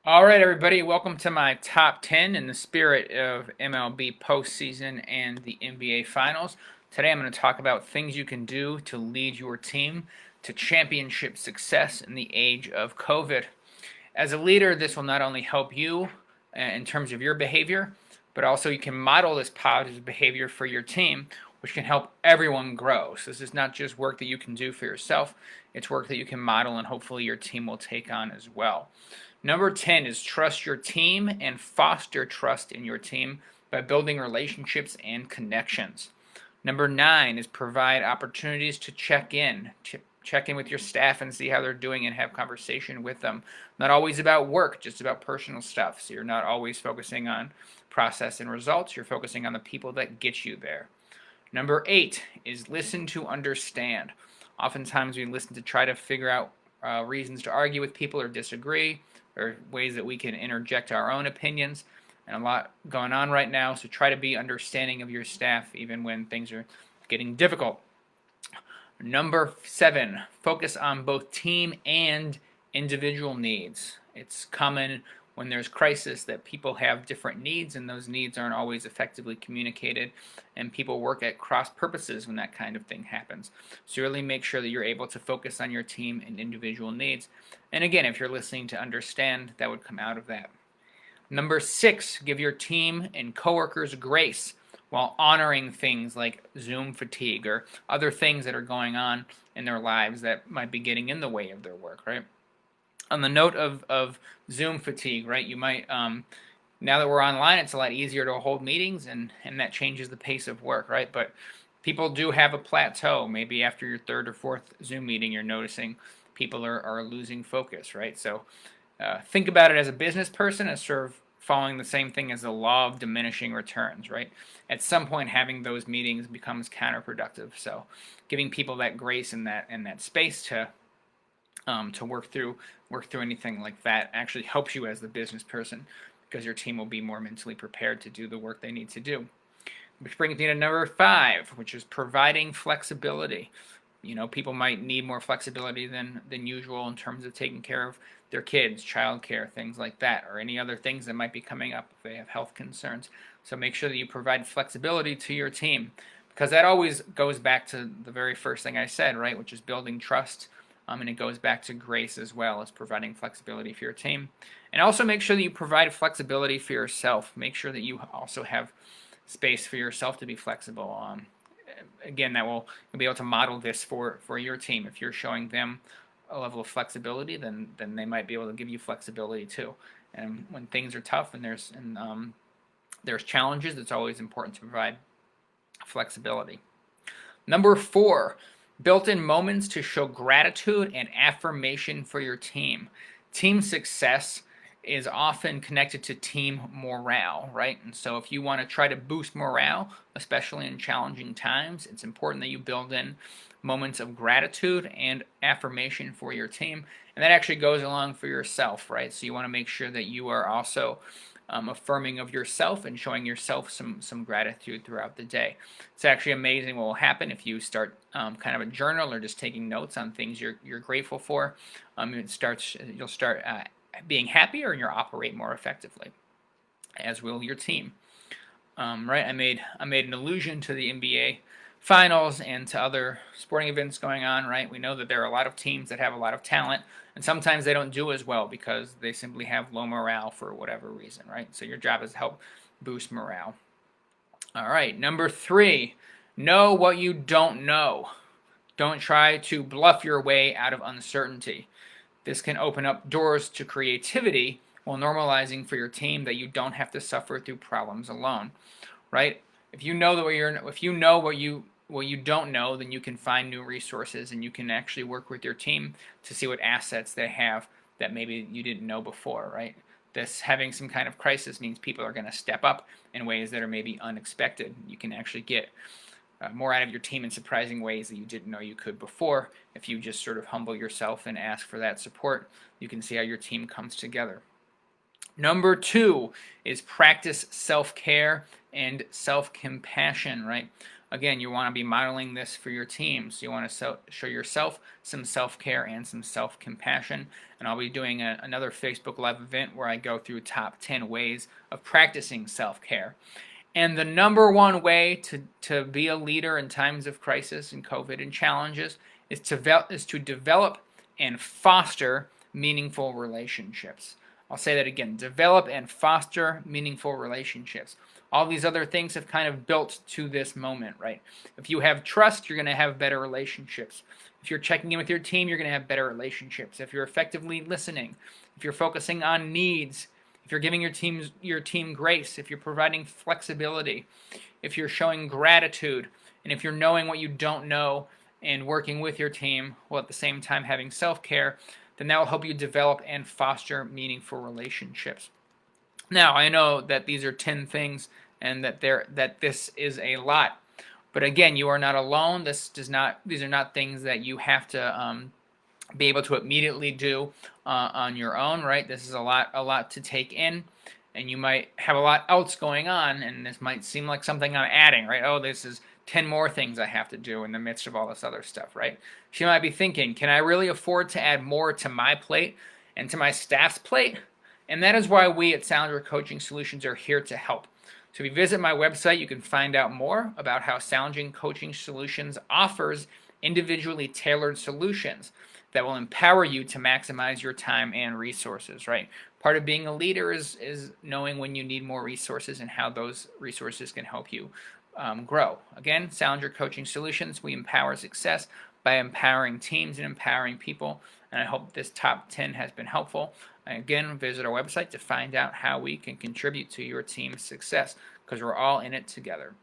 All right, everybody, welcome to my top 10 in the spirit of MLB postseason and the NBA Finals. Today I'm going to talk about things you can do to lead your team to championship success in the age of COVID. As a leader, this will not only help you in terms of your behavior, but also you can model this positive behavior for your team, which can help everyone grow. So this is not just work that you can do for yourself, it's work that you can model and hopefully your team will take on as well. Number 10 is trust your team and foster trust in your team by building relationships and connections. Number 9 is provide opportunities to check in. Check in with your staff and see how they're doing and have conversation with them. Not always about work, just about personal stuff. So you're not always focusing on process and results. You're focusing on the people that get you there. Number 8 is listen to understand. Oftentimes we listen to try to figure out reasons to argue with people or disagree, or ways that we can interject our own opinions, and a lot going on right now, so try to be understanding of your staff even when things are getting difficult. Number 7, focus on both team and individual needs. It's common when there's crisis that people have different needs and those needs aren't always effectively communicated, and people work at cross purposes when that kind of thing happens. So really make sure that you're able to focus on your team and individual needs. And again, if you're listening to understand, that would come out of that. Number 6, give your team and coworkers grace while honoring things like Zoom fatigue or other things that are going on in their lives that might be getting in the way of their work, right? On the note of Zoom fatigue, right? You might, now that we're online, it's a lot easier to hold meetings, and that changes the pace of work, right? But people do have a plateau. Maybe after your third or fourth Zoom meeting, you're noticing people are losing focus, right? So think about it as a business person as sort of following the same thing as the law of diminishing returns, right? At some point, having those meetings becomes counterproductive. So giving people that grace and that space to work through anything like that actually helps you as the business person, because your team will be more mentally prepared to do the work they need to do. Which brings me to number 5, which is providing flexibility. You know, people might need more flexibility than usual in terms of taking care of their kids, childcare, things like that, or any other things that might be coming up if they have health concerns. So make sure that you provide flexibility to your team, because that always goes back to the very first thing I said, right, which is building trust. And it goes back to grace as well as providing flexibility for your team. And also make sure that you provide flexibility for yourself. Make sure that you also have space for yourself to be flexible. Again, that will you'll be able to model this for your team. If you're showing them a level of flexibility, then they might be able to give you flexibility too. And when things are tough and there's challenges, it's always important to provide flexibility. Number 4, built-in moments to show gratitude and affirmation for your team. Team success is often connected to team morale, right? And so if you want to try to boost morale, especially in challenging times, it's important that you build in moments of gratitude and affirmation for your team. And that actually goes along for yourself, right? So you want to make sure that you are also affirming of yourself and showing yourself some gratitude throughout the day. It's actually amazing what will happen if you start kind of a journal or just taking notes on things you're grateful for. You'll start being happier, and you'll operate more effectively, as will your team. Right? I made an allusion to the NBA Finals and to other sporting events going on, right? We know that there are a lot of teams that have a lot of talent, and sometimes they don't do as well because they simply have low morale for whatever reason, right? So your job is to help boost morale. All right, number 3, know what you don't know. Don't try to bluff your way out of uncertainty. This can open up doors to creativity while normalizing for your team that you don't have to suffer through problems alone, right? If you know what you don't know, then you can find new resources, and you can actually work with your team to see what assets they have that maybe you didn't know before, right? This having some kind of crisis means people are going to step up in ways that are maybe unexpected. You can actually get more out of your team in surprising ways that you didn't know you could before. If you just sort of humble yourself and ask for that support, you can see how your team comes together. Number 2 is practice self-care and self-compassion, right? again, you want to be modeling this for your team. So you want to show yourself some self-care and some self-compassion. And I'll be doing another Facebook Live event where I go through top 10 ways of practicing self-care. And the number one way to be a leader in times of crisis and COVID and challenges is to develop and foster meaningful relationships. I'll say that again. Develop and foster meaningful relationships. All these other things have kind of built to this moment, right? If you have trust, you're going to have better relationships. If you're checking in with your team, you're going to have better relationships. If you're effectively listening, if you're focusing on needs, if you're giving your team grace, if you're providing flexibility, if you're showing gratitude, and if you're knowing what you don't know and working with your team while at the same time having self-care, then that will help you develop and foster meaningful relationships. Now, I know that these are 10 things and that this is a lot. But again, you are not alone. These are not things that you have to be able to immediately do on your own, right? This is a lot to take in, and you might have a lot else going on, and this might seem like something I'm adding, right? Oh, this is 10 more things I have to do in the midst of all this other stuff, right? She might be thinking, can I really afford to add more to my plate and to my staff's plate? And that is why we at Salinger Coaching Solutions are here to help. So if you visit my website, you can find out more about how Salinger Coaching Solutions offers individually tailored solutions that will empower you to maximize your time and resources, right? Part of being a leader is knowing when you need more resources and how those resources can help you grow. Again, Salinger Coaching Solutions, we empower success by empowering teams and empowering people, and I hope this top 10 has been helpful. Again, visit our website to find out how we can contribute to your team's success, because we're all in it together.